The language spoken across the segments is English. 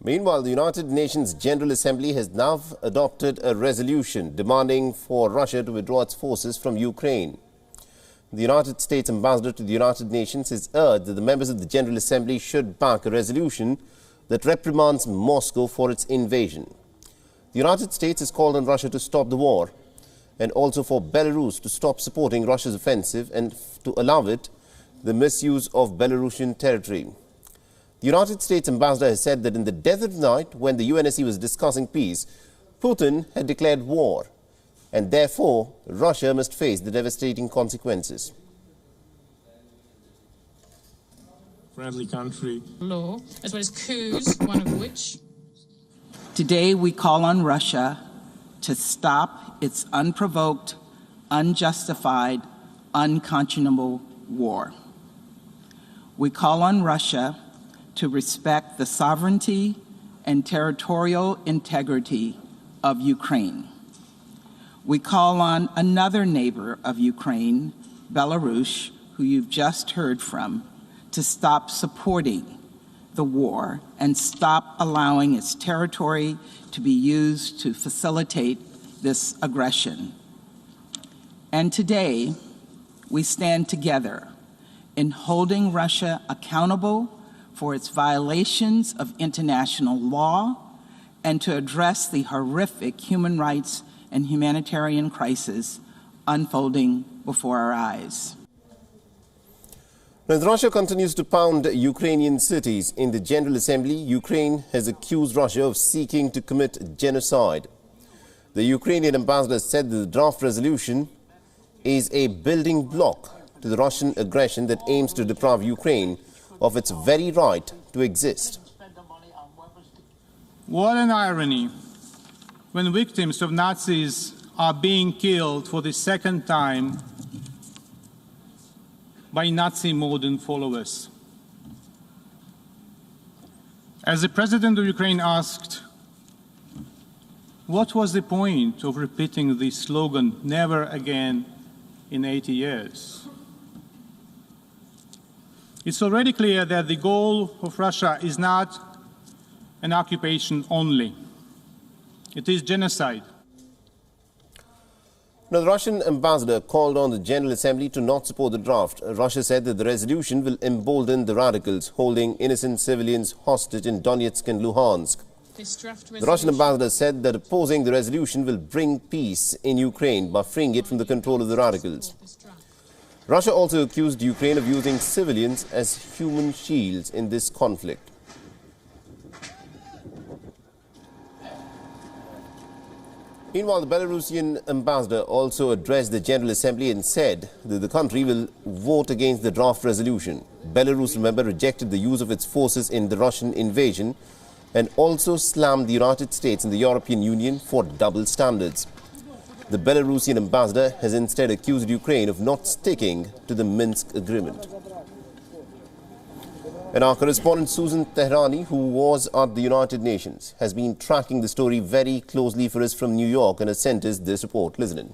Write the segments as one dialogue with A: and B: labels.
A: Meanwhile, the United Nations General Assembly has now adopted a resolution demanding for Russia to withdraw its forces from Ukraine. The United States ambassador to the United Nations has urged that the members of the General Assembly should back a resolution that reprimands Moscow for its invasion. The United States has called on Russia to stop the war and also for Belarus to stop supporting Russia's offensive and to allow it the misuse of Belarusian territory. The United States ambassador has said that in the dead of night, when the UNSC was discussing peace, Putin had declared war, and therefore Russia must face the devastating consequences.
B: Friendly country.
C: Law, as well as coups, one of which.
D: Today we call on Russia to stop its unprovoked, unjustified, unconscionable war. We call on Russia to respect the sovereignty and territorial integrity of Ukraine. We call on another neighbor of Ukraine, Belarus, who you've just heard from, to stop supporting the war and stop allowing its territory to be used to facilitate this aggression. And today, we stand together in holding Russia accountable for its violations of international law and to address the horrific human rights and humanitarian crisis unfolding before our eyes.
A: As Russia continues to pound Ukrainian cities in the General Assembly, Ukraine has accused Russia of seeking to commit genocide. The Ukrainian ambassador said that the draft resolution is a building block to the Russian aggression that aims to deprive Ukraine of its very right to exist.
B: What an irony when victims of Nazis are being killed for the second time by Nazi modern followers. As the President of Ukraine asked, what was the point of repeating the slogan, never again, in 80 years? It's already clear that the goal of Russia is not an occupation only. It is genocide.
A: Now, the Russian ambassador called on the General Assembly to not support the draft. Russia said that the resolution will embolden the radicals holding innocent civilians hostage in Donetsk and Luhansk. The Russian ambassador said that opposing the resolution will bring peace in Ukraine by freeing it from the control of the radicals. Russia also accused Ukraine of using civilians as human shields in this conflict. Meanwhile, the Belarusian ambassador also addressed the General Assembly and said that the country will vote against the draft resolution. Belarus, remember, rejected the use of its forces in the Russian invasion and also slammed the United States and the European Union for double standards. The Belarusian ambassador has instead accused Ukraine of not sticking to the Minsk agreement. And our correspondent Susan Tehrani, who was at the United Nations, has been tracking the story very closely for us from New York and has sent us this report. Listen in.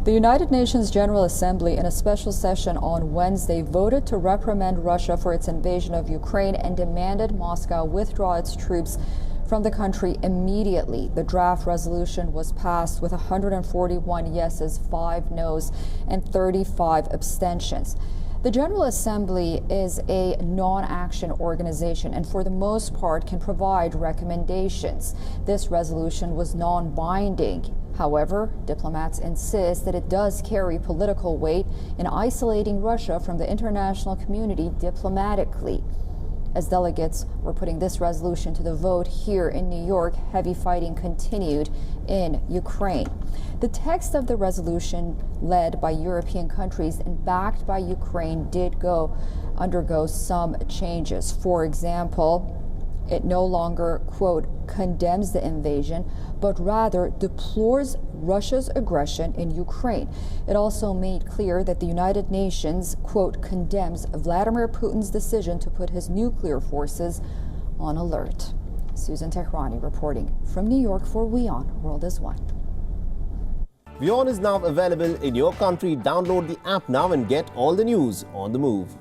E: The United Nations General Assembly, in a special session on Wednesday, voted to reprimand Russia for its invasion of Ukraine and demanded Moscow withdraw its troops from the country immediately. The draft resolution was passed with 141 yeses, 5 noes, and 35 abstentions. The General Assembly is a non-action organization and for the most part can provide recommendations. This resolution was non-binding. However, diplomats insist that it does carry political weight in isolating Russia from the international community diplomatically. As delegates were putting this resolution to the vote here in New York, heavy fighting continued in Ukraine. The text of the resolution, led by European countries and backed by Ukraine, did undergo some changes. For example, it no longer, quote, condemns the invasion, but rather deplores Russia's aggression in Ukraine. It also made clear that the United Nations, quote, condemns Vladimir Putin's decision to put his nuclear forces on alert. Susan Tehrani reporting from New York for WION World is One.
A: WION is now available in your country. Download the app now and get all the news on the move.